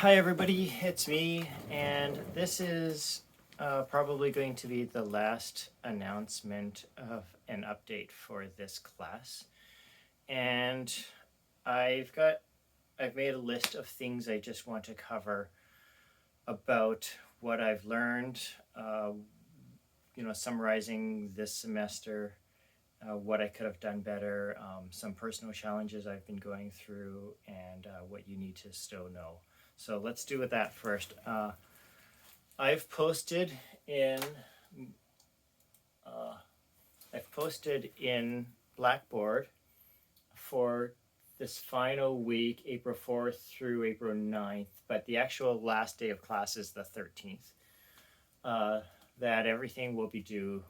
Hi everybody, it's me, and this is probably going to be the last announcement of an update for this class. And I've got I've made a list of things I just want to cover about what I've learned, summarizing this semester, what I could have done better, some personal challenges I've been going through, and what you need to still know. So let's do with that first. I've posted in uh, I've posted in Blackboard for this final week, April 4th through April 9th, but the actual last day of class is the 13th. That everything will be due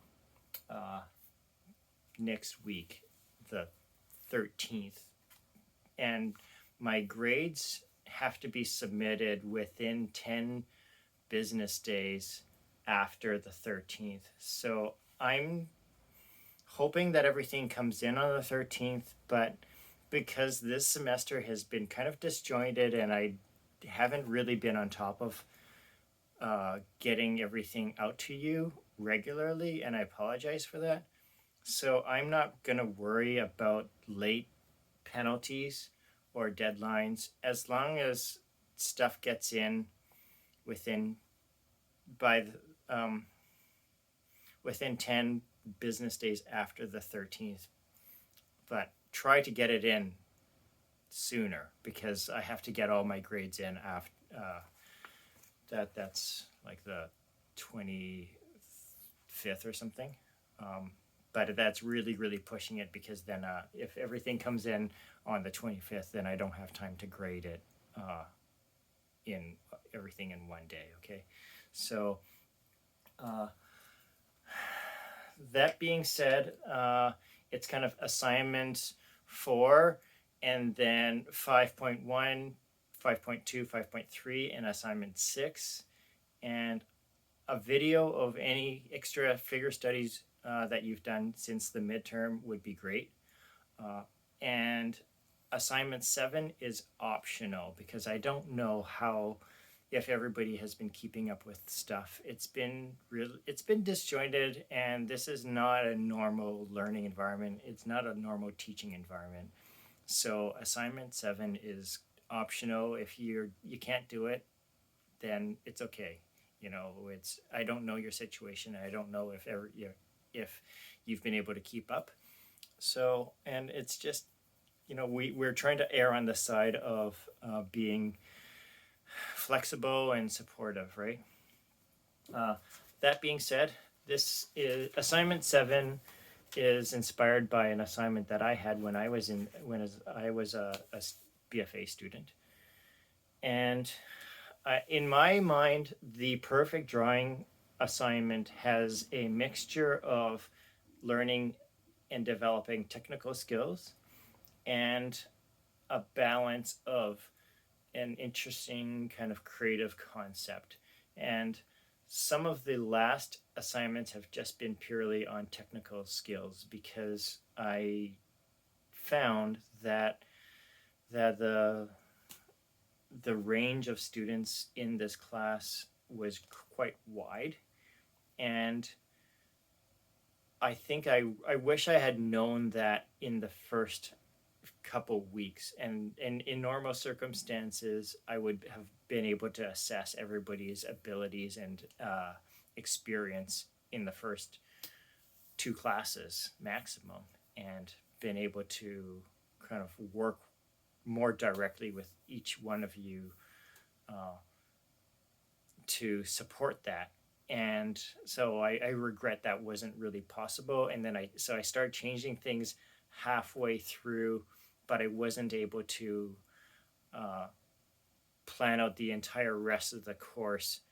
next week, the 13th. And my grades have to be submitted within 10 business days after the 13th. So I'm hoping that everything comes in on the 13th, but because this semester has been kind of disjointed and I haven't really been on top of getting everything out to you regularly, and I apologize for that. So I'm not going to worry about late penalties or deadlines as long as stuff gets in within by within 10 business days after the 13th, but try to get it in sooner because I have to get all my grades in after that's like the 25th or something. But that's really pushing it because then if everything comes in on the 25th, then I don't have time to grade it in everything in one day. Okay, so that being said, it's kind of assignment 4 and then 5.1, 5.2, 5.3, and assignment 6, and a video of any extra figure studies that you've done since the midterm would be great. And assignment 7 is optional because I don't know how, if everybody has been keeping up with stuff. It's been disjointed, and this is not a normal learning environment. It's not a normal teaching environment. So assignment 7 is optional. If you can't do it, then it's okay. I don't know your situation. I don't know if you've been able to keep up. So, and it's just, we're trying to err on the side of being flexible and supportive, right? That being said, this is assignment 7 is inspired by an assignment that I had when I was a BFA student, and in my mind, the perfect drawing assignment has a mixture of learning and developing technical skills and a balance of an interesting kind of creative concept. And some of the last assignments have just been purely on technical skills because I found that the range of students in this class was quite wide, and I think I wish I had known that in the first couple weeks, and in normal circumstances I would have been able to assess everybody's abilities and experience in the first 2 classes maximum, and been able to kind of work more directly with each one of you to support that. And so I regret that wasn't really possible. And then I started changing things halfway through, but I wasn't able to plan out the entire rest of the course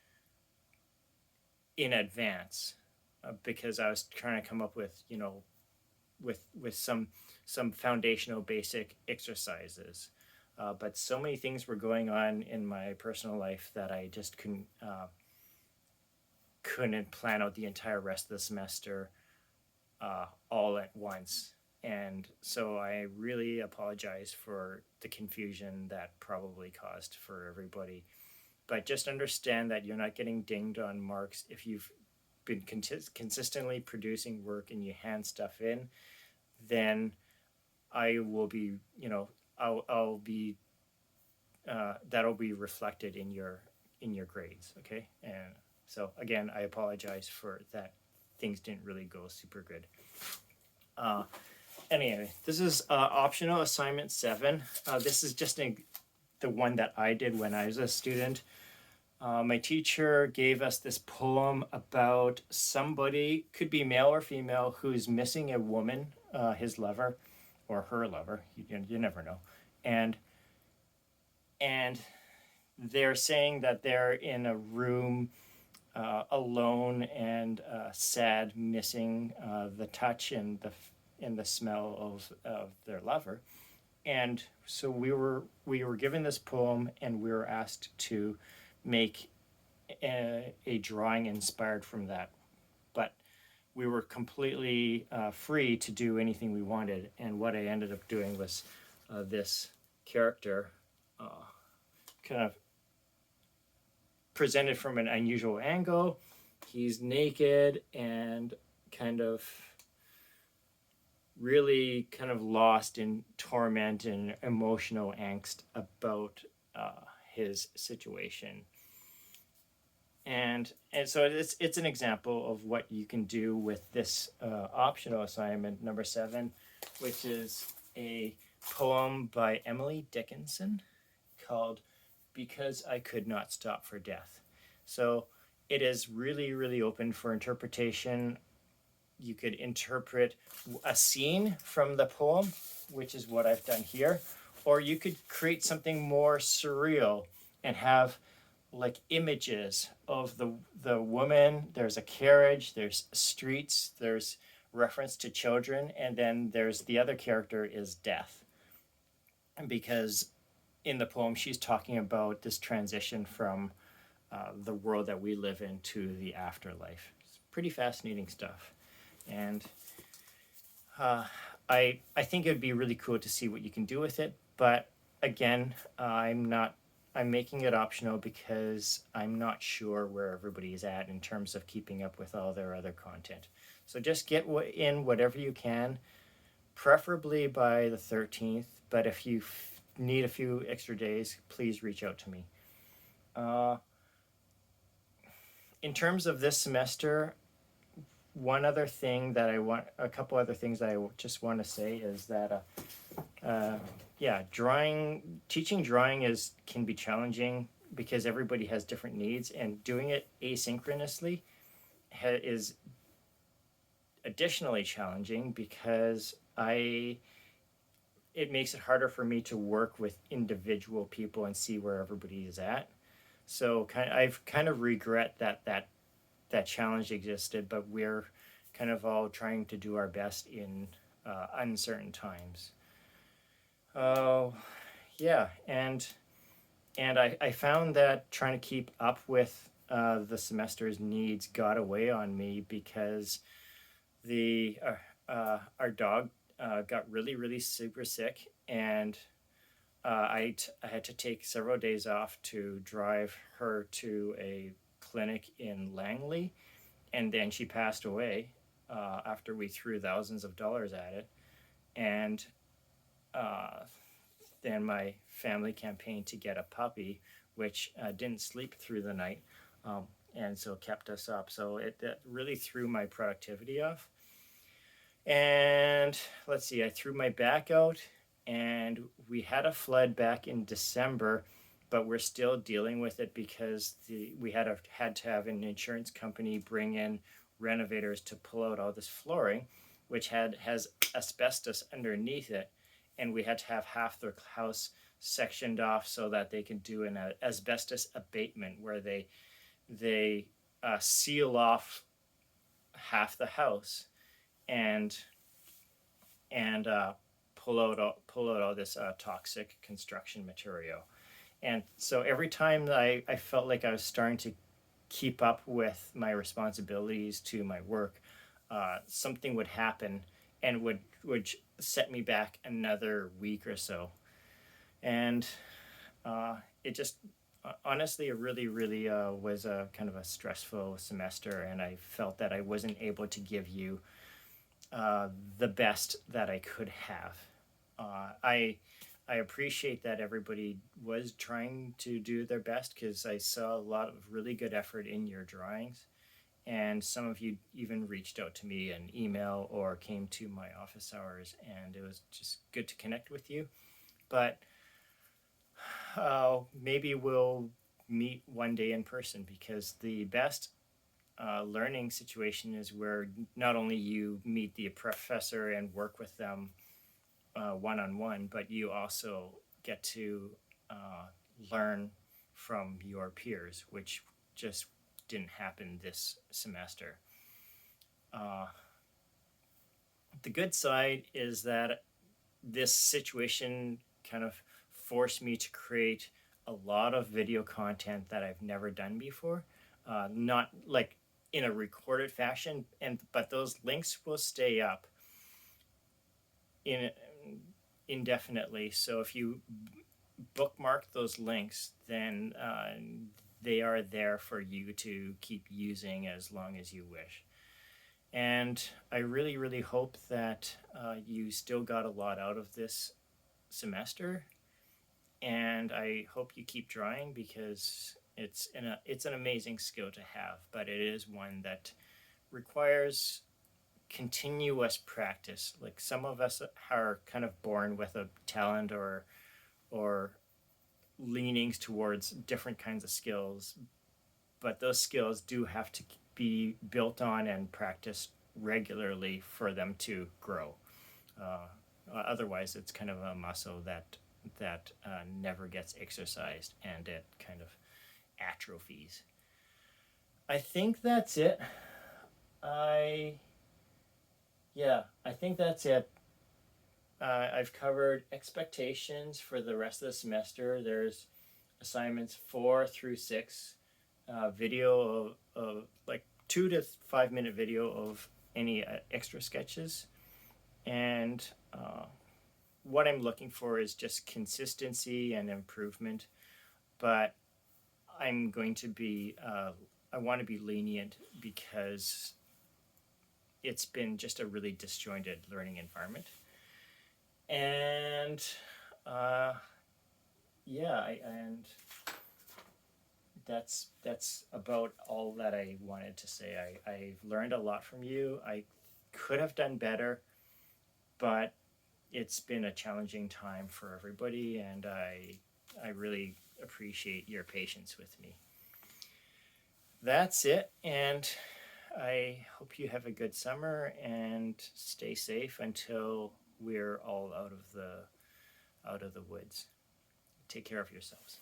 in advance because I was trying to come up with with some foundational basic exercises. But so many things were going on in my personal life that I just couldn't plan out the entire rest of the semester all at once. And so I really apologize for the confusion that probably caused for everybody. but just understand that you're not getting dinged on marks if you've been consistently producing work and you hand stuff in. Then I will be, I'll be that'll be reflected in your grades. Okay, and so again, I apologize for that. Things didn't really go super good. Uh, anyway, this is optional assignment 7. This is just the one that I did when I was a student. My teacher gave us this poem about somebody, could be male or female, who's missing a woman, his lover or her lover. You never know, and they're saying that they're in a room alone and sad, missing the touch and the smell of their lover. And so we were given this poem, and we were asked to make a drawing inspired from that. But we were completely free to do anything we wanted. And what I ended up doing was this character kind of presented from an unusual angle. He's naked and kind of really kind of lost in torment and emotional angst about his situation. And so it's an example of what you can do with this optional assignment number 7, which is a poem by Emily Dickinson called Because I Could Not Stop for Death. So it is really, really open for interpretation. You could interpret a scene from the poem, which is what I've done here, or you could create something more surreal and have like images of the woman. There's a carriage, there's streets, there's reference to children, and then there's the other character is death. Because in the poem, she's talking about this transition from the world that we live in to the afterlife. It's pretty fascinating stuff. And I think it would be really cool to see what you can do with it. But again, I'm making it optional because I'm not sure where everybody is at in terms of keeping up with all their other content. So just get in whatever you can, preferably by the 13th. But if you need a few extra days, please reach out to me. In terms of this semester, a couple other things that I just want to say is that, teaching drawing can be challenging because everybody has different needs, and doing it asynchronously is additionally challenging because it makes it harder for me to work with individual people and see where everybody is at. So I've kind of regret that challenge existed, but we're kind of all trying to do our best in uncertain times. And I found that trying to keep up with the semester's needs got away on me because our dog got really, really super sick, and I had to take several days off to drive her to a clinic in Langley, and then she passed away after we threw thousands of dollars at it. And then my family campaigned to get a puppy, which didn't sleep through the night, and so kept us up. So it really threw my productivity off. And let's see, I threw my back out, and we had a flood back in December, but we're still dealing with it because we had to have an insurance company bring in renovators to pull out all this flooring, which has asbestos underneath it, and we had to have half the house sectioned off so that they can do an asbestos abatement where they seal off half the house and pull out all this toxic construction material. And so every time that I felt like I was starting to keep up with my responsibilities to my work, something would happen and would set me back another week or so. And it just honestly, it really was a kind of a stressful semester, and I felt that I wasn't able to give you the best that I could have. Uh, I I appreciate that everybody was trying to do their best because I saw a lot of really good effort in your drawings, and some of you even reached out to me in email or came to my office hours, and it was just good to connect with you. But maybe we'll meet one day in person, because the best learning situation is where not only you meet the professor and work with them one on one, but you also get to uh, learn from your peers, which just didn't happen this semester. Uh, the good side is that this situation kind of forced me to create a lot of video content that I've never done before. Not like in a recorded fashion, and but those links will stay up in indefinitely. So if you bookmark those links, then they are there for you to keep using as long as you wish. And I really hope that you still got a lot out of this semester, and I hope you keep drawing, because it's an amazing skill to have, but it is one that requires continuous practice. Like, some of us are kind of born with a talent or leanings towards different kinds of skills, but those skills do have to be built on and practiced regularly for them to grow. Otherwise, it's kind of a muscle that never gets exercised, and it kind of atrophies. I think that's it. I I think that's it. I've covered expectations for the rest of the semester. There's assignments 4 through 6, video of like 2 to 5 minute video of any extra sketches, and what I'm looking for is just consistency and improvement. But I'm going to be I want to be lenient, because it's been just a really disjointed learning environment. And uh, and that's about all that I wanted to say. I've learned a lot from you. I could have done better, but it's been a challenging time for everybody, and I really appreciate your patience with me. That's it, and I hope you have a good summer and stay safe until we're all out of the woods. Take care of yourselves.